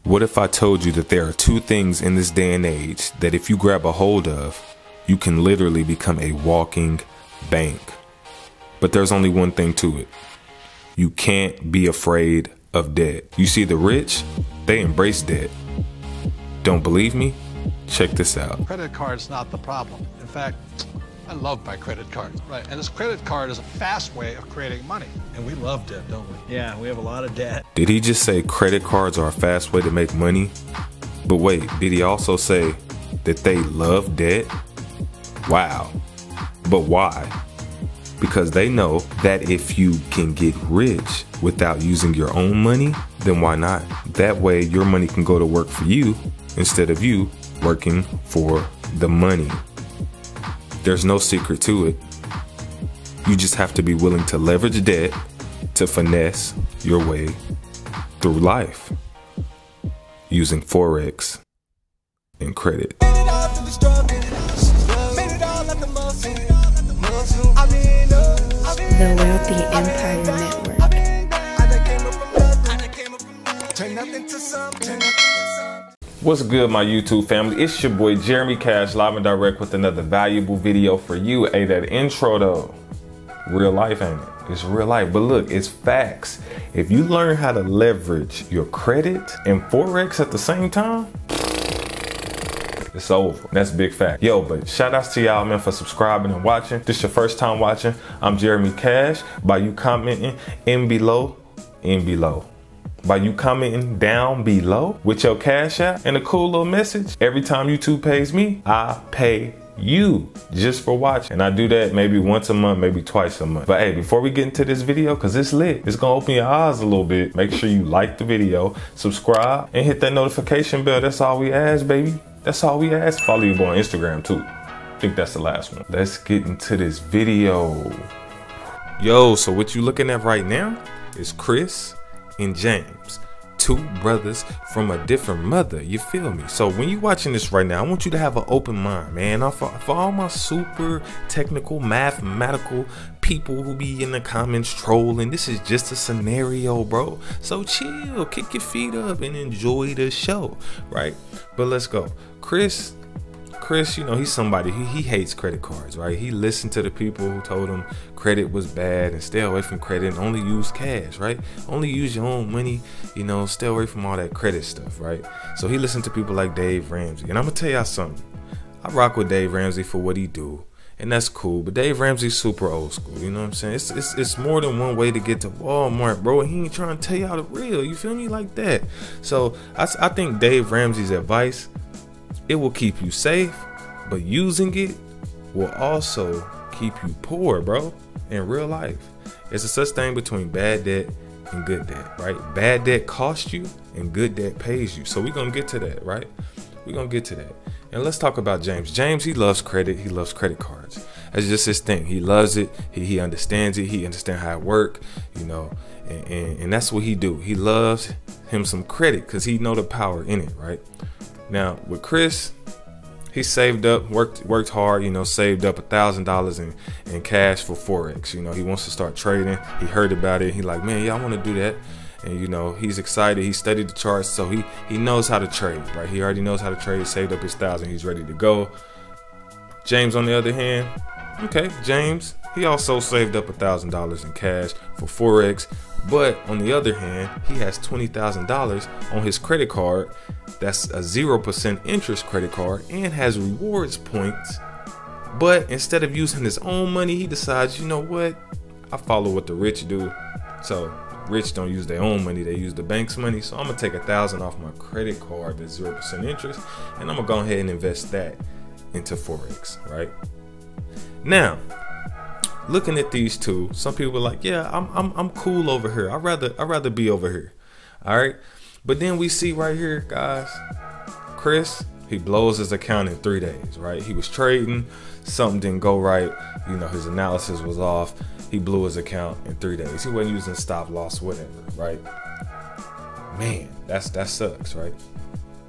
What if I told you that there are two things in this day and age that if you grab a hold of, you can literally become a walking bank? But there's only one thing to it. You can't be afraid of debt. You see, the rich, they embrace debt. Don't believe me? Check this out. Credit card's not the problem. In fact, I love my credit card. Right, and this credit card is a fast way of creating money. And we love debt, don't we? Yeah, we have a lot of debt. Did he just say credit cards are a fast way to make money? But wait, did he also say that they love debt? Wow. But why? Because they know that if you can get rich without using your own money, then why not? That way your money can go to work for you instead of you working for the money. There's no secret to it. You just have to be willing to leverage debt to finesse your way through life using Forex and credit. The Wealthy Empire Network. What's good, my YouTube family? It's your boy Jeremy Cash, live and direct with another valuable video for you. Hey, that intro though, real life, ain't it? It's real life, but look, it's facts. If you learn how to leverage your credit and Forex at the same time, it's over. That's a big fact. Yo, but shout outs to y'all, man, for subscribing and watching. This your first time watching, I'm Jeremy Cash. By you commenting below. By you commenting down below with your cash app and a cool little message, every time YouTube pays me, I pay you just for watching. And I do that maybe once a month, maybe twice a month. But hey, before we get into this video, cause it's lit, it's gonna open your eyes a little bit. Make sure you like the video, subscribe, and hit that notification bell. That's all we ask, baby. That's all we ask. Follow your boy on Instagram too. I think that's the last one. Let's get into this video. Yo, so what you looking at right now is Chris and James, two brothers from a different mother. You feel me? So when you watching this right now, I want you to have an open mind, man. For all my super technical, mathematical people who be in the comments trolling, this is just a scenario, bro. So chill, kick your feet up and enjoy the show, right? But let's go. Chris, you know, he's somebody, he hates credit cards, right? He listened to the people who told him credit was bad and stay away from credit and only use cash, right? Only use your own money, you know, stay away from all that credit stuff, right? So he listened to people like Dave Ramsey. And I'm gonna tell y'all something. I rock with Dave Ramsey for what he do, and that's cool. But Dave Ramsey's super old school, you know what I'm saying? It's more than one way to get to Walmart, bro. He ain't trying to tell y'all the real, you feel me, like that. So I think Dave Ramsey's advice, it will keep you safe, but using it will also keep you poor, bro, in real life. It's a such thing between bad debt and good debt, right? Bad debt costs you and good debt pays you. So we're gonna get to that, right? We're gonna get to that. And let's talk about James. James, he loves credit. He loves credit cards. That's just his thing. He loves it. He understands it. He understands how it works, you know, and that's what he do. He loves him some credit because he know the power in it, right? Now with Chris, he saved up, worked hard, you know, saved up $1,000 in cash for Forex. You know, he wants to start trading. He heard about it. He like, man, yeah, I want to do that. And you know, he's excited. He studied the charts, so he knows how to trade, right? He already knows how to trade. Saved up his $1,000. He's ready to go. James, on the other hand, okay, James, he also saved up $1,000 in cash for Forex. But on the other hand, he has $20,000 on his credit card. That's a 0% interest credit card and has rewards points. But instead of using his own money, he decides, you know what? I follow what the rich do. So rich don't use their own money, they use the bank's money. So I'm gonna take $1,000 off my credit card that's 0% interest, and I'm gonna go ahead and invest that into Forex, right? Now, looking at these two, some people are like, yeah, I'm cool over here. I'd rather be over here. All right. But then we see right here, guys, Chris, he blows his account in 3 days, right? He was trading, something didn't go right. You know, his analysis was off. He blew his account in 3 days. He wasn't using stop loss, whatever, right? Man, that sucks, right?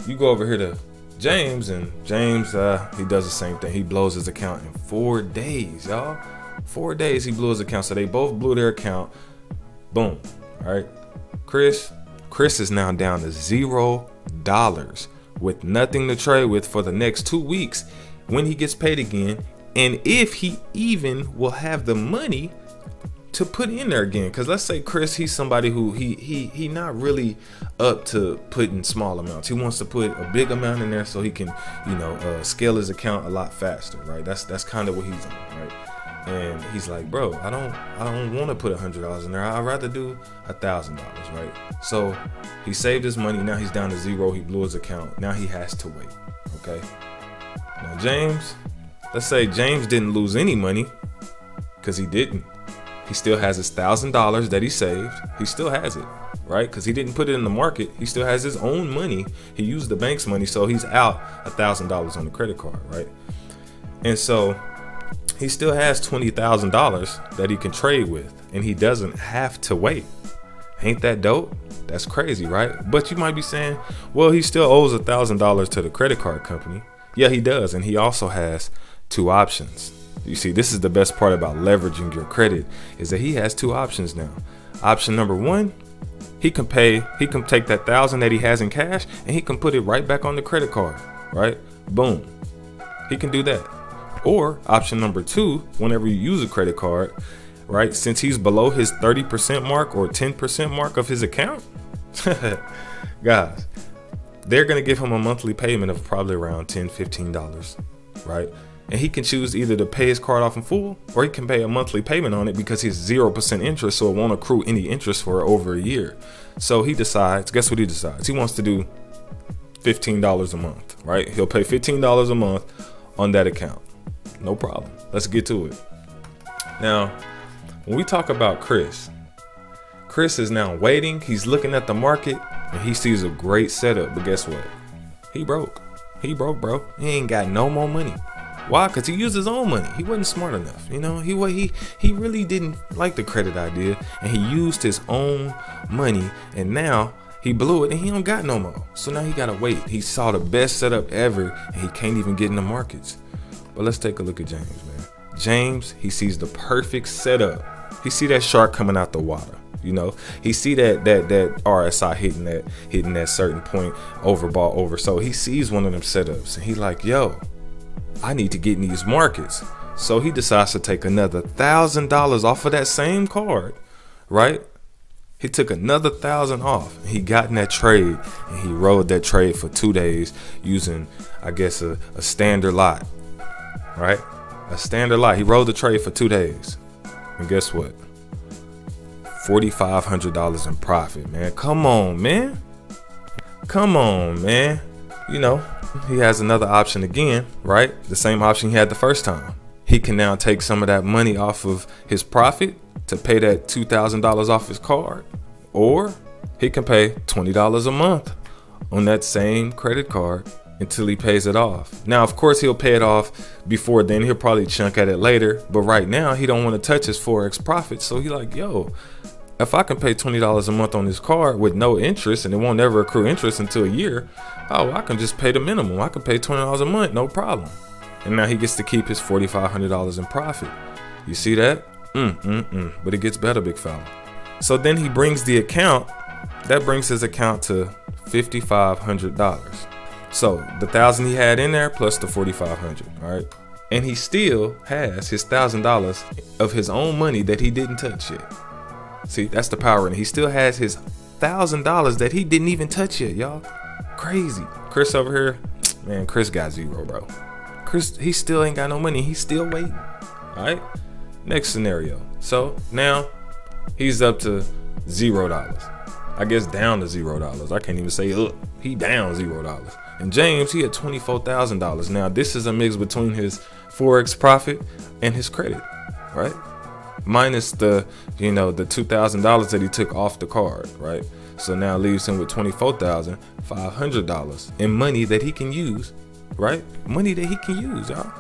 You go over here to James, and James, he does the same thing. He blows his account in 4 days, y'all. 4 days he blew his account. So they both blew their account. Boom. All right. Chris is now down to $0 with nothing to trade with for the next 2 weeks when he gets paid again, and if he even will have the money to put in there again. Because let's say Chris, he's somebody who he not really up to putting small amounts. He wants to put a big amount in there so he can, scale his account a lot faster, right? That's kind of what he's on, right? And he's like, bro, I don't want to put $100 in there. I'd rather do $1,000, right? So he saved his money. Now he's down to zero. He blew his account. Now he has to wait. Okay. Now James, let's say James didn't lose any money, because he didn't. He still has his $1,000 that he saved. He still has it, right? Because he didn't put it in the market. He still has his own money. He used the bank's money, so he's out $1,000 on the credit card, right? And so he still has $20,000 that he can trade with, and he doesn't have to wait. Ain't that dope? That's crazy, right? But you might be saying, well, he still owes $1,000 to the credit card company. Yeah, he does, and he also has 2 options. You see, this is the best part about leveraging your credit, is that he has 2 options now. Option number 1, he can take that $1,000 that he has in cash and he can put it right back on the credit card, right? Boom. He can do that. Or option number 2, whenever you use a credit card, right? Since he's below his 30% mark or 10% mark of his account, guys, they're going to give him a monthly payment of probably around $10, $15, right? And he can choose either to pay his card off in full, or he can pay a monthly payment on it because he's 0% interest, so it won't accrue any interest for over a year. So he decides, guess what he decides? He wants to do $15 a month, right? He'll pay $15 a month on that account. No problem. Let's get to it. Now, when we talk about Chris is now waiting. He's looking at the market and he sees a great setup, but guess what? He broke. He broke, bro. He ain't got no more money. Why? Because he used his own money. He wasn't smart enough. He really didn't like the credit idea, and he used his own money, and now he blew it and he don't got no more. So now he gotta wait. He saw the best setup ever and he can't even get in the markets. But let's take a look at James, man. James, he sees the perfect setup. He see that shark coming out the water. He see that RSI hitting that certain point, overbought, oversold. He sees one of them setups and he like, yo, I need to get in these markets. So he decides to take another $1,000 off of that same card, right? He took another $1,000 off. He got in that trade and he rode that trade for 2 days using, I guess, a standard lot, right? A standard lot. He rode the trade for 2 days. And guess what? $4,500 in profit, man. Come on, man. Come on, man. He has another option again, right? The same option he had the first time. He can now take some of that money off of his profit to pay that $2,000 off his card, or he can pay $20 a month on that same credit card until he pays it off. Now, of course, he'll pay it off before then. He'll probably chunk at it later, but right now he don't want to touch his Forex profit. So he like, yo, if I can pay $20 a month on this card with no interest and it won't ever accrue interest until a year, I can just pay the minimum. I can pay $20 a month, no problem. And now he gets to keep his $4,500 in profit. You see that? But it gets better, big fella. So then he brings the account. That brings his account to $5,500. So the $1,000 he had in there plus the $4,500, all right? And he still has his $1,000 of his own money that he didn't touch yet. See, that's the power in it. He still has his $1,000 that he didn't even touch yet, y'all. Crazy. Chris over here, man, Chris got zero, bro. Chris, he still ain't got no money. He's still waiting. All right. Next scenario. So now he's up to $0. I guess down to $0. I can't even say up. He down $0. And James, he had $24,000. Now this is a mix between his Forex profit and his credit, right? Minus the, the $2,000 that he took off the card, right? So now leaves him with $24,500 in money that he can use, right? Money that he can use, y'all.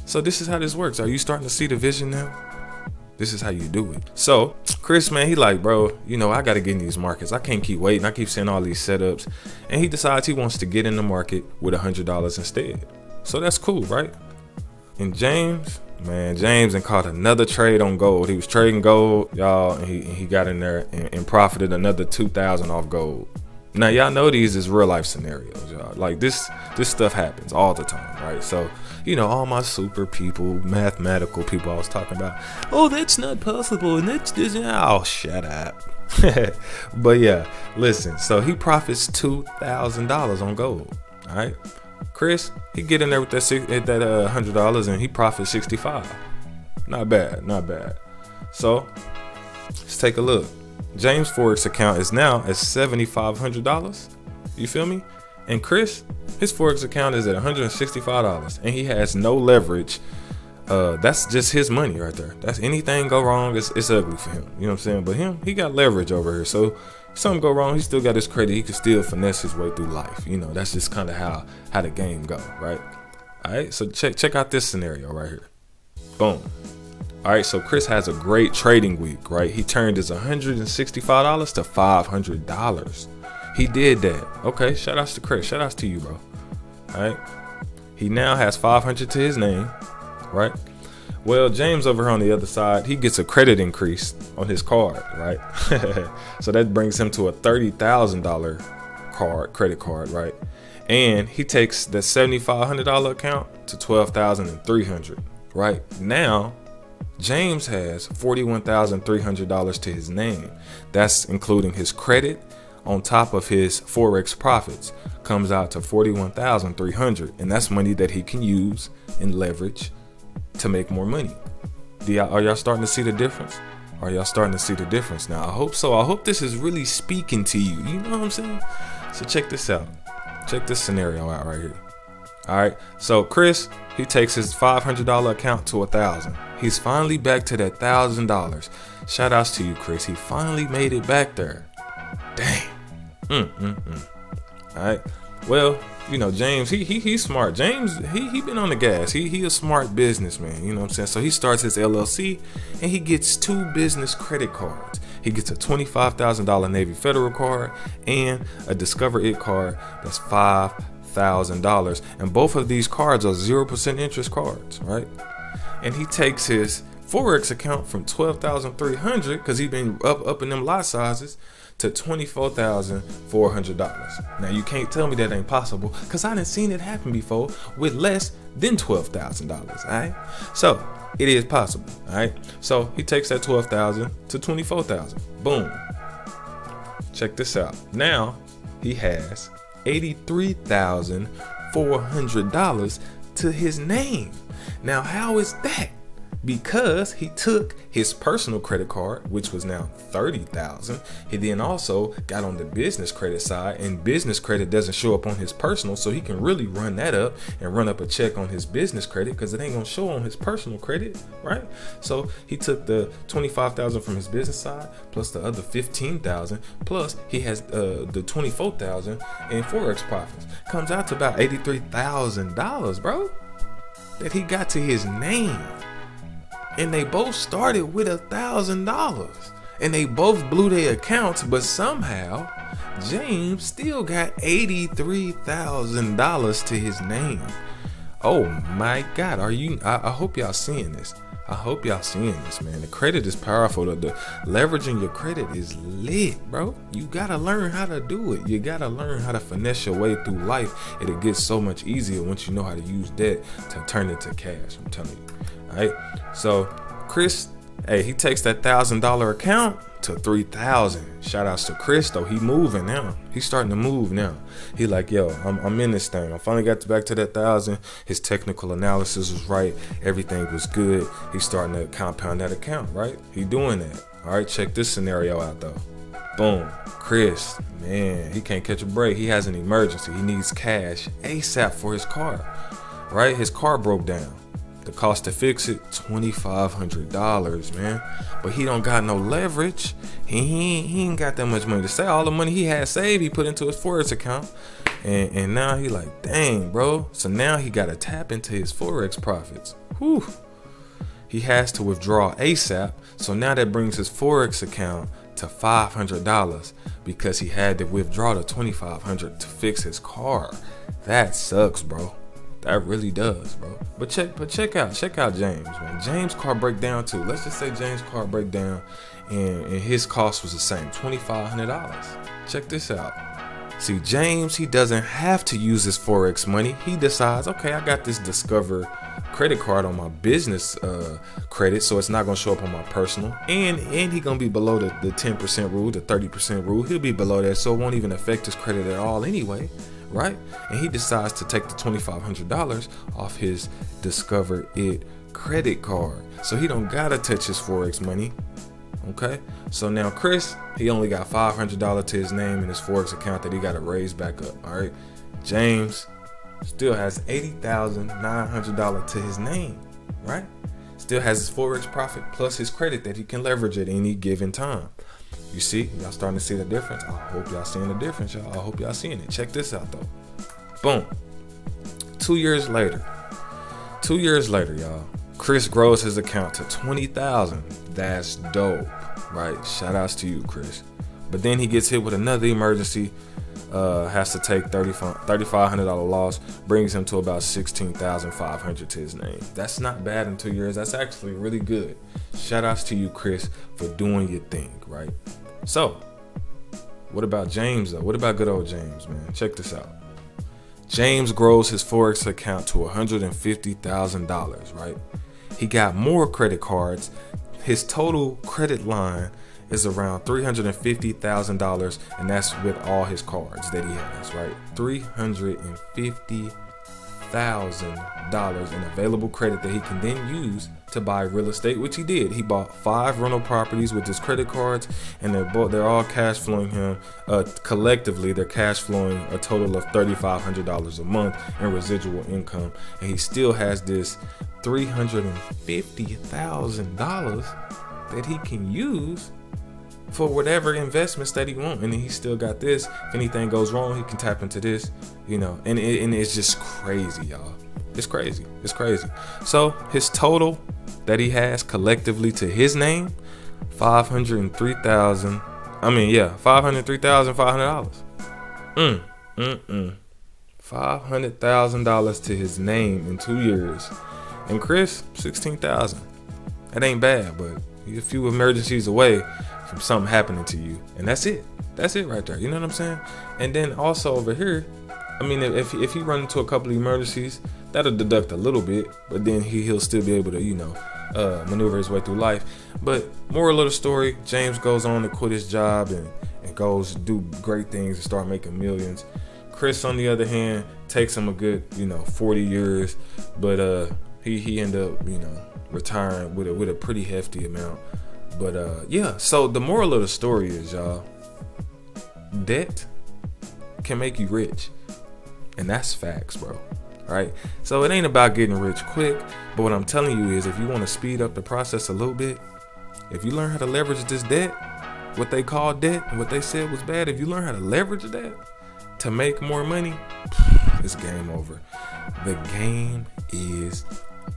So this is how this works. Are you starting to see the vision now? This is how you do it. So Chris, man, he like, bro, I got to get in these markets. I can't keep waiting. I keep seeing all these setups. And he decides he wants to get in the market with $100 instead. So that's cool, right? And James and caught another trade on gold. He was trading gold, y'all, and he got in there and profited another $2,000 off gold. Now y'all know these is real life scenarios, y'all. Like this stuff happens all the time, right? So, you know, all my super people, mathematical people I was talking about, oh, that's not possible, and that's this. Oh, shut up. But yeah, listen. So he profits $2,000 on gold. All right, Chris, he get in there with that $100 and he profits $65. Not bad, not bad. So let's take a look. James' Forex account is now at $7,500. You feel me? And Chris, his Forex account is at $165, and he has no leverage. That's just his money right there. That's anything go wrong, it's ugly for him. You know what I'm saying? But him, he got leverage over here. So if something go wrong, he still got his credit. He can still finesse his way through life. You know, that's just kind of how the game go, right? All right. So check out this scenario right here. Boom. All right, so Chris has a great trading week, right? He turned his $165 to $500. He did that. Okay, shout outs to Chris. Shout outs to you, bro. All right. He now has $500 to his name, right? Well, James over here on the other side, he gets a credit increase on his card, right? So that brings him to a $30,000 credit card, right? And he takes the $7,500 account to $12,300, right? Now, James has $41,300 to his name. That's including his credit on top of his Forex profits. Comes out to $41,300, and that's money that he can use and leverage to make more money. Are y'all starting to see the difference? Are y'all starting to see the difference now? I hope so. I hope this is really speaking to you. You know what I'm saying? So check this out. Check this scenario out right here. All right, so Chris, he takes his $500 account to $1,000. He's finally back to that $1,000. Shout outs to you, Chris. He finally made it back there. Dang. All right. Well, you know, James, he's smart. James, he been on the gas. He a smart businessman. You know what I'm saying? So he starts his LLC and he gets 2 business credit cards. He gets a $25,000 Navy Federal card and a Discover It card that's $5,000, and both of these cards are 0% interest cards, right? And he takes his Forex account from $12,300 because he's been up in them lot sizes to $24,400. Now you can't tell me that ain't possible because I done seen it happen before with less than $12,000. All right, so it is possible. All right, so he takes that $12,000 to $24,000. Boom. Check this out. Now he has $83,400 to his name. Now, how is that? Because he took his personal credit card, which was now $30,000. He then also got on the business credit side, and business credit doesn't show up on his personal, so he can really run that up and run up a check on his business credit because it ain't gonna show on his personal credit, right? So he took the $25,000 from his business side plus the other $15,000, plus he has the $24,000 in Forex profits. Comes out to about $83,000, bro, that he got to his name. And they both started with $1,000, and they both blew their accounts, but somehow James still got $83,000 to his name. Oh my God, I hope y'all seeing this. I hope y'all seeing this, man. The credit is powerful. The leveraging your credit is lit, bro. You gotta learn how to do it. You gotta learn how to finesse your way through life. It'll get so much easier once you know how to use debt to turn it to cash. I'm telling you. All right, so Chris, hey, he takes that $1,000 account to $3,000. Shout outs to Chris though. He moving now. He's starting to move now. He like, yo, I'm in this thing. I finally got back to that 1,000. His technical analysis was right. Everything was good. He's starting to compound that account, right? He doing that. All right, check this scenario out though. Boom. Chris, man, he can't catch a break. He has an emergency. He needs cash ASAP for his car, right? His car broke down. The cost to fix it, $2,500, man. But he don't got no leverage. He ain't got that much money to save. All the money he had saved, he put into his Forex account. And now he like, dang, bro. So now he got to tap into his Forex profits. Whew. He has to withdraw ASAP. So now that brings his Forex account to $500 because he had to withdraw the $2,500 to fix his car. That sucks, bro. That really does, bro. But check out James, man. James' car break down too. Let's just say James' car break down and his cost was the same, $2,500. Check this out. See, James, he doesn't have to use his Forex money. He decides, okay, I got this Discover credit card on my business credit, so it's not gonna show up on my personal, and he gonna be below the 10% rule, the 30% rule. He'll be below that, so it won't even affect his credit at all anyway, right? And he decides to take the $2,500 off his Discover It credit card, so he don't gotta touch his Forex money. Okay, so now Chris, he only got $500 to his name in his Forex account that he got to raise back up. All right, James still has $80,900 to his name, right? Still has his Forex profit plus his credit that he can leverage at any given time. You see, y'all starting to see the difference? I hope y'all seeing the difference, y'all. I hope y'all seeing it. Check this out though. Boom. 2 years later, y'all, Chris grows his account to 20,000. That's dope, right? Shout outs to you, Chris. But then he gets hit with another emergency, has to take $3,500 loss, brings him to about 16,500 to his name. That's not bad in 2 years. That's actually really good. Shout outs to you, Chris, for doing your thing, right? So, what about James though? What about good old James, man? Check this out. James grows his Forex account to $150,000, right? He got more credit cards. His total credit line is around $350,000, and that's with all his cards that he has, right? $350,000 in available credit that he can then use to buy real estate, which he did. He bought 5 rental properties with his credit cards, and they're all cash flowing him. Collectively, they're cash flowing a total of $3,500 a month in residual income, and he still has this $350,000 that he can use for whatever investments that he wants. And then he still got this. If anything goes wrong, he can tap into this, you know, and it's just crazy, y'all. It's crazy. It's crazy. So his total that he has collectively to his name, $503,500. $500,000 to his name in 2 years. And Chris, 16,000. That ain't bad, but you're a few emergencies away from something happening to you, and that's it. That's it right there. You know what I'm saying? And then also over here, I mean, if he run into a couple of emergencies, that'll deduct a little bit, but then he'll still be able to, you know, maneuver his way through life. But moral of the story, James goes on to quit his job and goes do great things and start making millions. Chris, on the other hand, takes him a good, 40 years, but he ended up, retiring with a pretty hefty amount. But yeah, so the moral of the story is, y'all, debt can make you rich, and that's facts, bro. Right? So it ain't about getting rich quick, but what I'm telling you is, if you want to speed up the process a little bit, if you learn how to leverage this debt, what they call debt and what they said was bad, if you learn how to leverage that to make more money, it's game over. The game is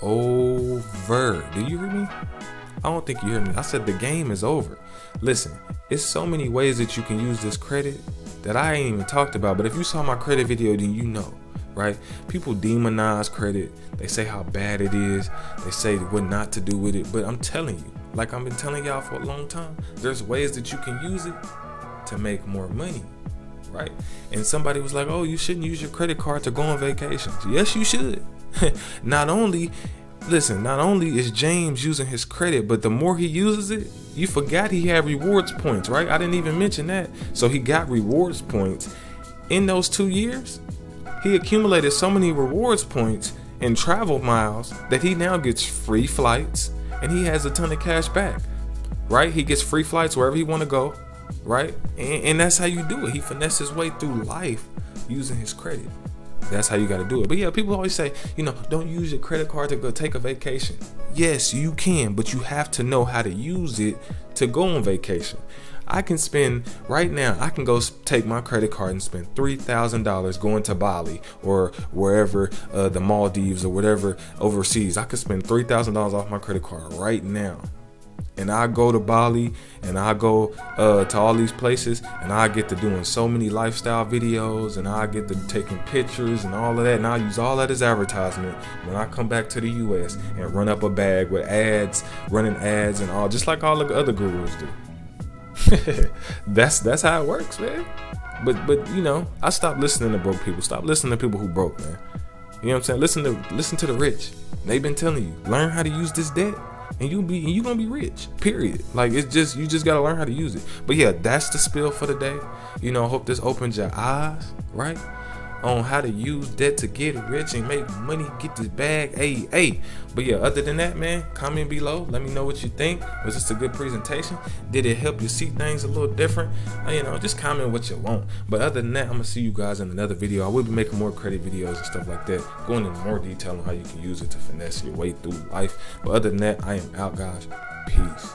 over. Do you hear me? I don't think you hear me. I said the game is over. Listen, it's so many ways that you can use this credit that I ain't even talked about, but if you saw my credit video, then you know, right? People demonize credit. They say how bad it is. They say what not to do with it, but I'm telling you, like I've been telling y'all for a long time, there's ways that you can use it to make more money, right? And somebody was like, oh, you shouldn't use your credit card to go on vacations. Yes, you should. Not only is James using his credit, but the more he uses it, you forgot he had rewards points, right? I didn't even mention that. So he got rewards points. In those 2 years, he accumulated so many rewards points and travel miles that he now gets free flights, and he has a ton of cash back, right? He gets free flights wherever he want to go, right? And that's how you do it. He finessed his way through life using his credit. That's how you got to do it. But yeah, people always say, don't use your credit card to go take a vacation. Yes, you can, but you have to know how to use it to go on vacation. I can go take my credit card and spend $3,000 going to Bali or wherever, the Maldives or whatever overseas. I could spend $3,000 off my credit card right now. And I go to Bali and I go to all these places, and I get to doing so many lifestyle videos, and I get to taking pictures and all of that, and I use all that as advertisement when I come back to the US and run up a bag with ads, running ads and all, just like all the other gurus do. That's how it works, man. But you know, I stopped listening to broke people. Stop listening to people who broke, man. You know what I'm saying? Listen to the rich. They've been telling you, learn how to use this debt, and you gonna be rich. Period. Like, it's just, you just gotta learn how to use it. But yeah, that's the spill for the day. You know, I hope this opens your eyes, right, on how to use debt to get rich and make money, get this bag. Hey. But yeah, other than that, man, comment below. Let me know what you think. Was this a good presentation? Did it help you see things a little different? You know, just comment what you want. But other than that, I'm gonna see you guys in another video. I will be making more credit videos and stuff like that, going into more detail on how you can use it to finesse your way through life. But other than that, I am out, guys. Peace.